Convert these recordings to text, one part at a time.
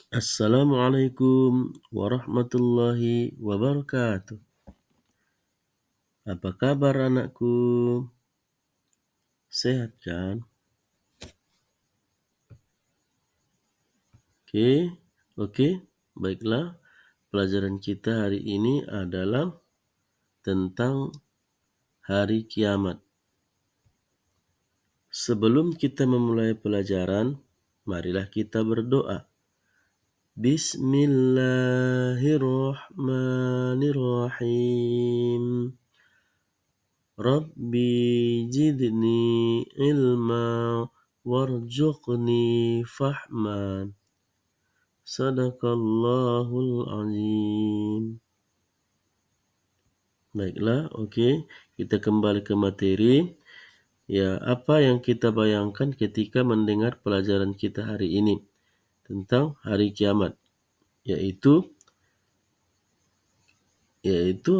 Assalamualaikum warahmatullahi wabarakatuh. Apa kabar anakku? Sehat kan? Oke, baiklah. Pelajaran kita hari ini adalah tentang hari kiamat. Sebelum kita memulai pelajaran, marilah kita berdoa. Bismillahirrahmanirrahim. Rabbi zidni ilma warzuqni fahman. Sadaqallahul azim. Baiklah, oke. Kita kembali ke materi. Ya, apa yang kita bayangkan ketika mendengar pelajaran kita hari ini tentang hari kiamat? Yaitu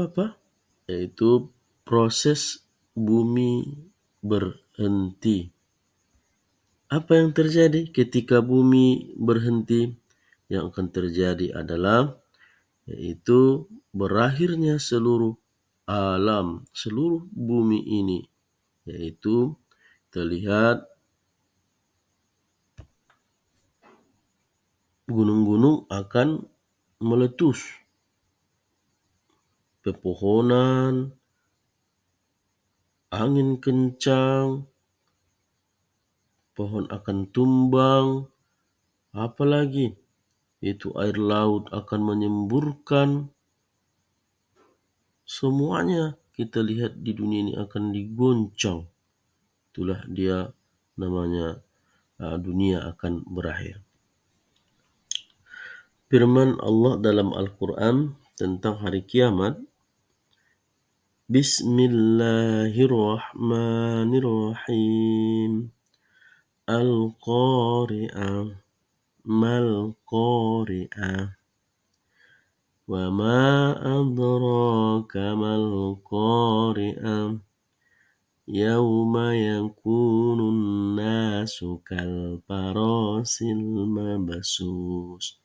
apa? Yaitu proses bumi berhenti. Apa yang terjadi ketika bumi berhenti? Yang akan terjadi adalah yaitu berakhirnya seluruh alam, seluruh bumi ini. Yaitu terlihat gunung-gunung akan meletus, pepohonan, angin kencang, pohon akan tumbang, apalagi itu air laut akan menyemburkan. Semuanya kita lihat di dunia ini akan digoncang. Itulah dia namanya dunia akan berakhir. Firman Allah dalam Al-Quran tentang hari kiamat. Bismillahirrahmanirrahim. Al-Qari'ah. Mal-Qari'ah. Wa ma adraka mal-Qari'ah. Yawma yakunun nasu kalfarasil mabsus.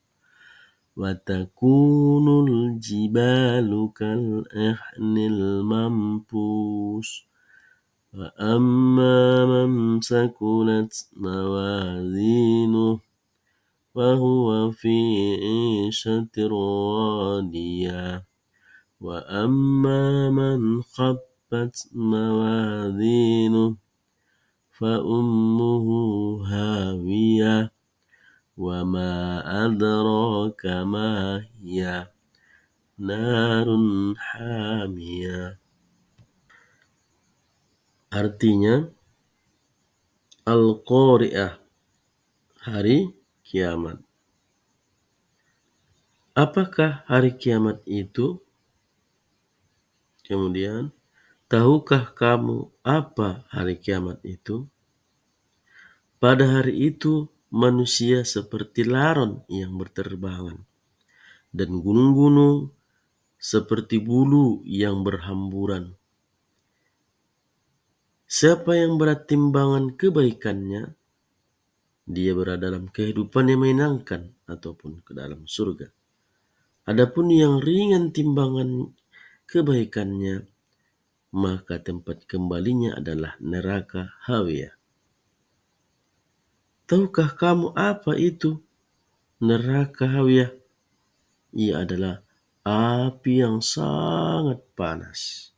Wa takunul jibalu kal'ihnil manfus. Wa amma man sakulat mawazinuh fahuwa fi 'ishatin radiyah. Wa amma man khaffat mawazinuh fa ummuhu hawiyah. Wa ma adraka ma hiya narun hamiyah. Artinya Al-Qari'ah, hari kiamat. Apakah hari kiamat itu? Kemudian, tahukah kamu apa hari kiamat itu? Pada hari itu, manusia seperti laron yang berterbangan, dan gunung-gunung seperti bulu yang berhamburan. Siapa yang berat timbangan kebaikannya, dia berada dalam kehidupan yang menyenangkan ataupun ke dalam surga. Adapun yang ringan timbangan kebaikannya, maka tempat kembalinya adalah neraka hawiyah. Tahukah kamu apa itu neraka hawiyah? Ia adalah api yang sangat panas.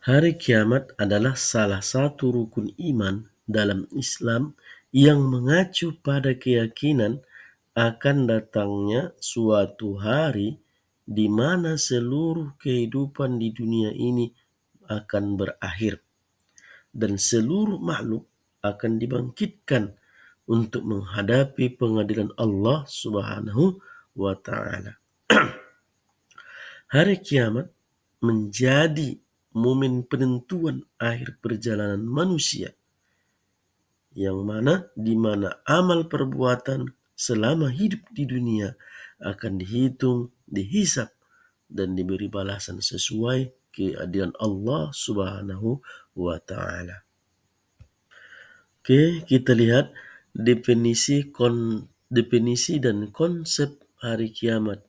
Hari kiamat adalah salah satu rukun iman dalam Islam yang mengacu pada keyakinan akan datangnya suatu hari di mana seluruh kehidupan di dunia ini akan berakhir dan seluruh makhluk akan dibangkitkan untuk menghadapi pengadilan Allah Subhanahu wa ta'ala. Hari kiamat menjadi momen penentuan akhir perjalanan manusia, yang mana di mana amal perbuatan selama hidup di dunia akan dihitung, dihisab, dan diberi balasan sesuai keadilan Allah Subhanahu wa ta'ala. Oke, kita lihat Definisi dan konsep hari kiamat.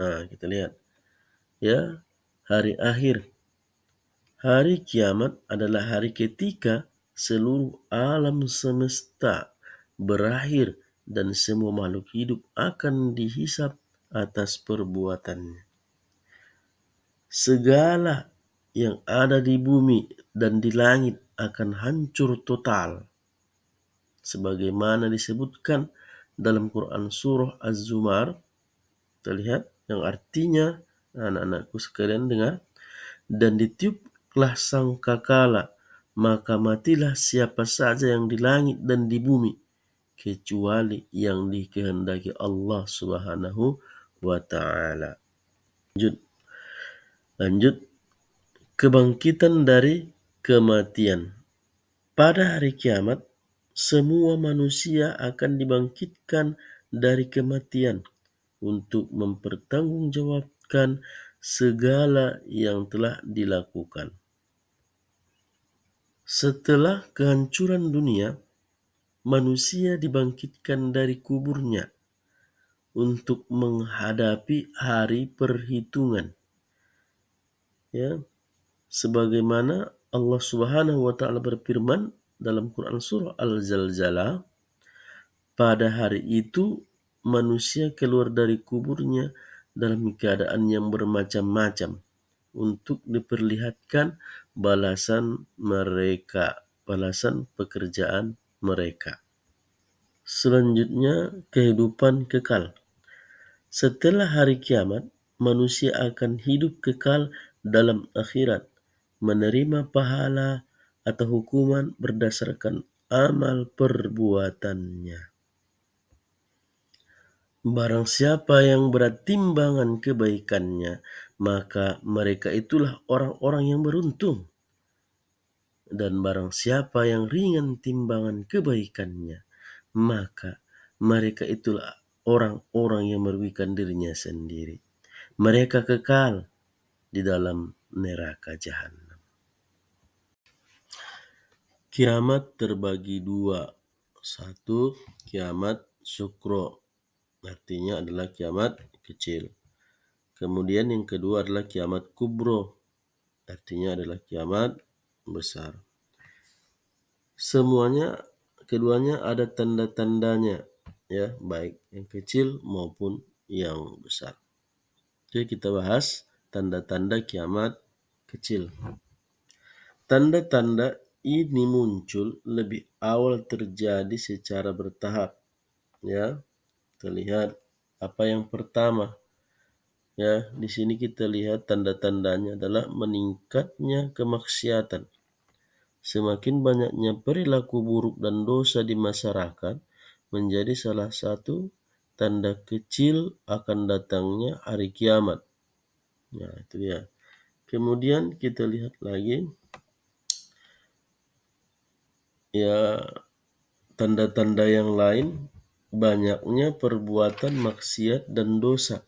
Nah, kita lihat ya, hari akhir. Hari kiamat adalah hari ketika seluruh alam semesta berakhir dan semua makhluk hidup akan dihisab atas perbuatannya. Segala yang ada di bumi dan di langit akan hancur total, sebagaimana disebutkan dalam Quran surah Az-Zumar. Kita lihat yang artinya, anak-anakku sekalian dengar, dan ditiuplah sangkakala, maka matilah siapa saja yang di langit dan di bumi, kecuali yang dikehendaki Allah Subhanahu wa ta'ala. Lanjut, kebangkitan dari kematian. Pada hari kiamat, semua manusia akan dibangkitkan dari kematian untuk mempertanggungjawabkan segala yang telah dilakukan. Setelah kehancuran dunia, manusia dibangkitkan dari kuburnya untuk menghadapi hari perhitungan. Ya, sebagaimana Allah Subhanahu wa taala berfirman dalam Quran surah Al-Zalzalah, pada hari itu manusia keluar dari kuburnya dalam keadaan yang bermacam-macam untuk diperlihatkan balasan pekerjaan mereka. Selanjutnya, kehidupan kekal. Setelah hari kiamat, manusia akan hidup kekal dalam akhirat, menerima pahala atau hukuman berdasarkan amal perbuatannya. Barang siapa yang berat timbangan kebaikannya, maka mereka itulah orang-orang yang beruntung. Dan barang siapa yang ringan timbangan kebaikannya, maka mereka itulah orang-orang yang merugikan dirinya sendiri. Mereka kekal di dalam neraka jahanam. Kiamat terbagi dua. Satu, kiamat sukro, artinya adalah kiamat kecil. Kemudian yang kedua adalah kiamat kubro, artinya adalah kiamat besar. Keduanya ada tanda-tandanya, ya, baik yang kecil maupun yang besar. Jadi kita bahas tanda-tanda kiamat kecil. Tanda-tanda ini muncul lebih awal terjadi secara bertahap. Ya, terlihat apa yang pertama. Ya, di sini kita lihat tanda-tandanya adalah meningkatnya kemaksiatan. Semakin banyaknya perilaku buruk dan dosa di masyarakat menjadi salah satu tanda kecil akan datangnya hari kiamat. Nah, itu dia. Kemudian kita lihat lagi, ya, tanda-tanda yang lain, banyaknya perbuatan maksiat dan dosa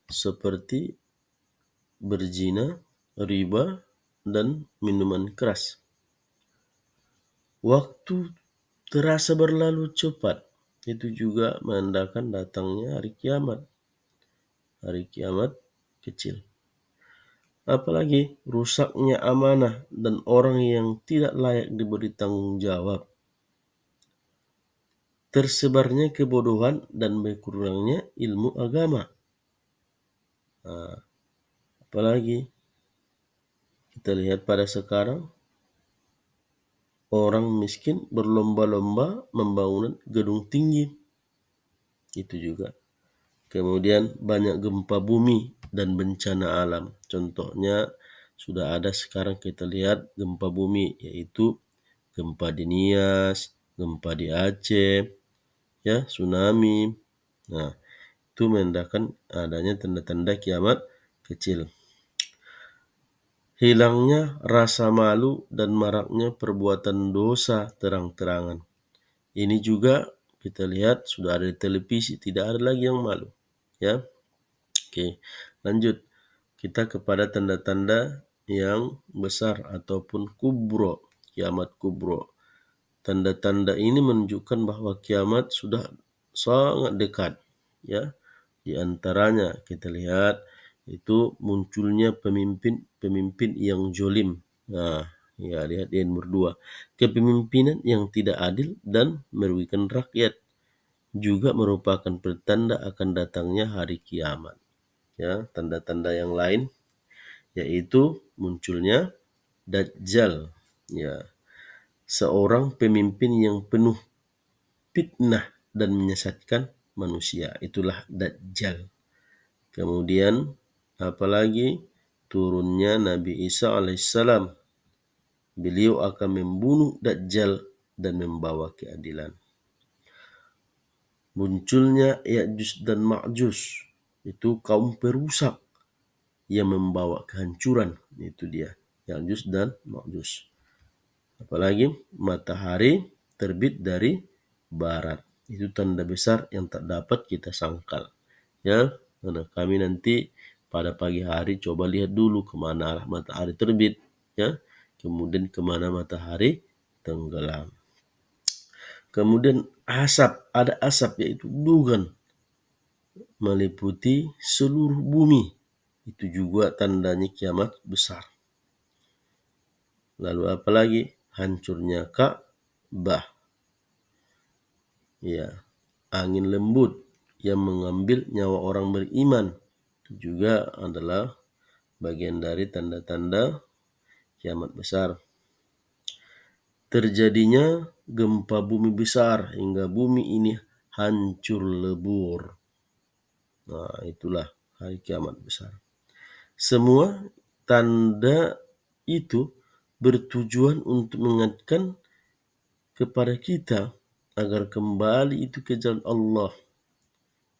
seperti berzina, riba, dan minuman keras. Waktu terasa berlalu cepat, itu juga menandakan datangnya hari kiamat kecil. Apalagi rusaknya amanah dan orang yang tidak layak diberi tanggung jawab. Tersebarnya kebodohan dan berkurangnya ilmu agama. Nah, apalagi kita lihat pada sekarang, orang miskin berlomba-lomba membangun gedung tinggi. Itu juga. Kemudian banyak gempa bumi dan bencana alam. Contohnya sudah ada sekarang kita lihat gempa bumi, yaitu gempa di Nias, gempa di Aceh, ya, tsunami. Nah, itu menandakan adanya tanda-tanda kiamat kecil. Hilangnya rasa malu dan maraknya perbuatan dosa terang-terangan. Ini juga kita lihat sudah ada di televisi, tidak ada lagi yang malu. Ya, oke, lanjut kita kepada tanda-tanda yang besar ataupun kubro, kiamat kubro. tanda-tanda ini menunjukkan bahwa kiamat sudah sangat dekat. Ya, di antaranya kita lihat itu munculnya pemimpin yang jolim. Nah, ya lihat di nomor 2. Kepemimpinan yang tidak adil dan merugikan rakyat juga merupakan pertanda akan datangnya hari kiamat. Ya, tanda-tanda yang lain yaitu munculnya Dajjal. Ya, seorang pemimpin yang penuh fitnah dan menyesatkan manusia. Itulah Dajjal. Kemudian apalagi turunnya Nabi Isa alaihissalam. Beliau akan membunuh Dajjal dan membawa keadilan. Munculnya Ya'juj dan Ma'juj, itu kaum perusak yang membawa kehancuran. Itu dia, Ya'juj dan Ma'juj. Apalagi matahari terbit dari barat. Itu tanda besar yang tak dapat kita sangkal. Ya, karena kami nanti pada pagi hari coba lihat dulu kemana arah matahari terbit, ya, kemudian kemana matahari tenggelam. Kemudian ada asap yaitu dugan meliputi seluruh bumi. Itu juga tandanya kiamat besar. Lalu apalagi hancurnya Ka'bah. Ya, angin lembut yang mengambil nyawa orang beriman. Itu juga adalah bagian dari tanda-tanda kiamat besar. Terjadinya gempa bumi besar hingga bumi ini hancur lebur. Nah, itulah hari kiamat besar. Semua tanda itu bertujuan untuk mengingatkan kepada kita agar kembali itu ke jalan Allah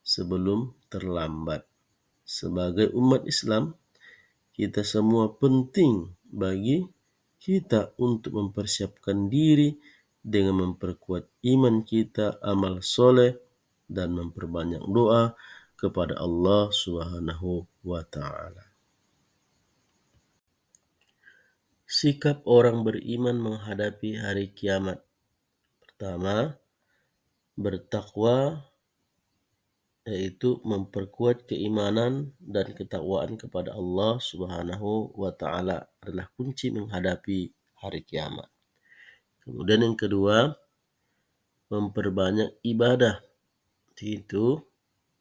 sebelum terlambat. Sebagai umat Islam, kita semua penting bagi kita untuk mempersiapkan diri dengan memperkuat iman kita, amal soleh, dan memperbanyak doa kepada Allah Subhanahu wa Ta'ala. Sikap orang beriman menghadapi hari kiamat. Pertama, bertakwa, yaitu memperkuat keimanan dan ketakwaan kepada Allah Subhanahu wa Ta'ala adalah kunci menghadapi hari kiamat. Kemudian yang kedua, memperbanyak ibadah, yaitu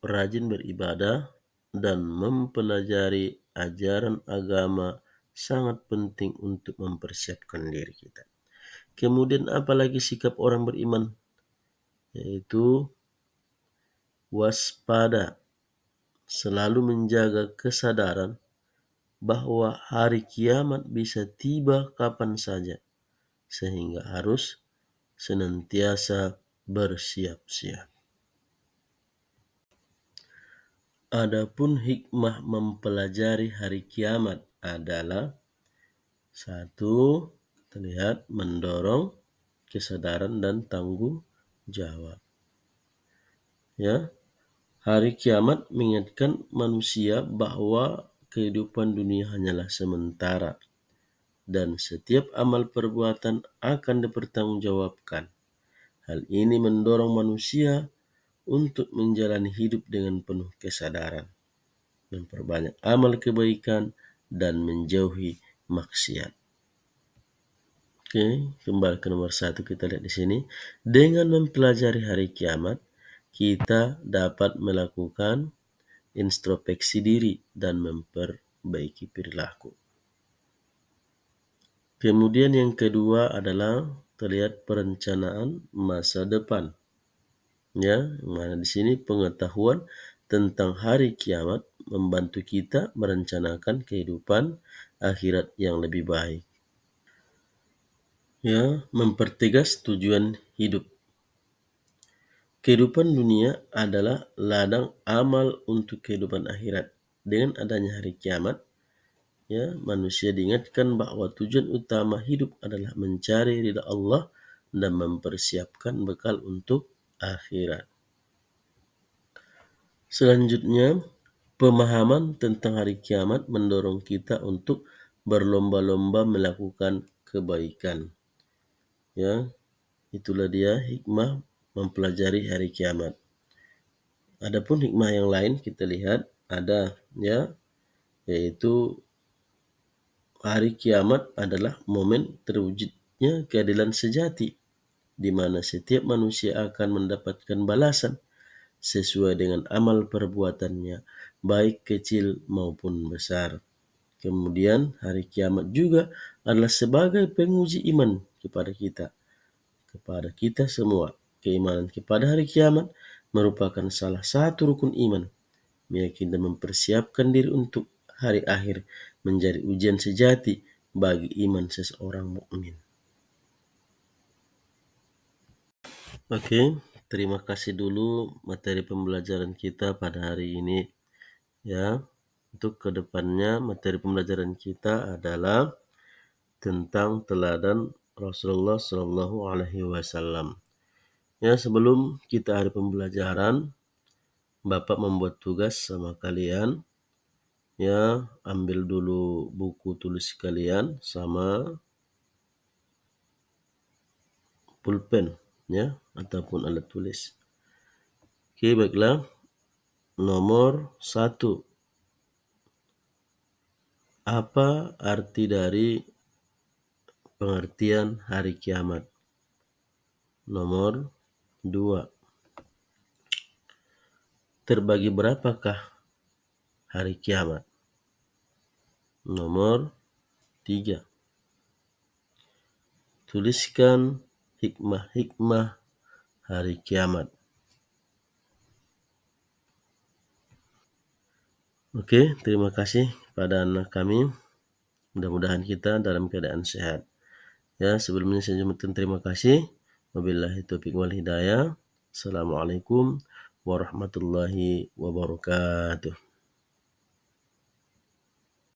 rajin beribadah dan mempelajari ajaran agama sangat penting untuk mempersiapkan diri kita. Kemudian apalagi sikap orang beriman, yaitu waspada, selalu menjaga kesadaran bahwa hari kiamat bisa tiba kapan saja, sehingga harus senantiasa bersiap-siap. Adapun hikmah mempelajari hari kiamat adalah satu, terlihat mendorong kesadaran dan tanggung jawab. Ya, hari kiamat mengingatkan manusia bahwa kehidupan dunia hanyalah sementara dan setiap amal perbuatan akan dipertanggungjawabkan. Hal ini mendorong manusia untuk menjalani hidup dengan penuh kesadaran, memperbanyak amal kebaikan, dan menjauhi maksiat. Oke, kembali ke nomor 1 kita lihat di sini. Dengan mempelajari hari kiamat, kita dapat melakukan introspeksi diri dan memperbaiki perilaku. Kemudian yang kedua adalah terlihat perencanaan masa depan. Ya, mana di sini pengetahuan tentang hari kiamat membantu kita merencanakan kehidupan akhirat yang lebih baik. Ya, mempertegas tujuan hidup. Kehidupan dunia adalah ladang amal untuk kehidupan akhirat. Dengan adanya hari kiamat, ya, manusia diingatkan bahwa tujuan utama hidup adalah mencari ridha Allah dan mempersiapkan bekal untuk akhirat. Selanjutnya, pemahaman tentang hari kiamat mendorong kita untuk berlomba-lomba melakukan kebaikan. Ya, Itulah dia hikmah mempelajari hari kiamat. Adapun hikmah yang lain kita lihat ada, ya, yaitu hari kiamat adalah momen terwujudnya keadilan sejati, di mana setiap manusia akan mendapatkan balasan sesuai dengan amal perbuatannya, baik kecil maupun besar. Kemudian hari kiamat juga adalah sebagai penguji iman kepada kita semua. Keimanan kepada hari kiamat merupakan salah satu rukun iman, meyakini dan mempersiapkan diri untuk hari akhir menjadi ujian sejati bagi iman seseorang mukmin. Oke, terima kasih dulu materi pembelajaran kita pada hari ini, ya. Untuk kedepannya materi pembelajaran kita adalah tentang teladan Rasulullah Shallallahu Alaihi Wasallam. Ya, sebelum kita hari pembelajaran, Bapak membuat tugas sama kalian. Ya, ambil dulu buku tulis kalian sama pulpen, ya, ataupun alat tulis. Oke, baiklah. Nomor 1. Apa arti dari pengertian hari kiamat? Nomor 2. Terbagi berapakah hari kiamat? Nomor 3. Tuliskan hikmah-hikmah hari kiamat. Oke, terima kasih kepada anak kami. Mudah-mudahan kita dalam keadaan sehat. Ya, sebelumnya saya ucapkan terima kasih. Wabillahi taufiq wal hidayah. Assalamualaikum warahmatullahi wabarakatuh.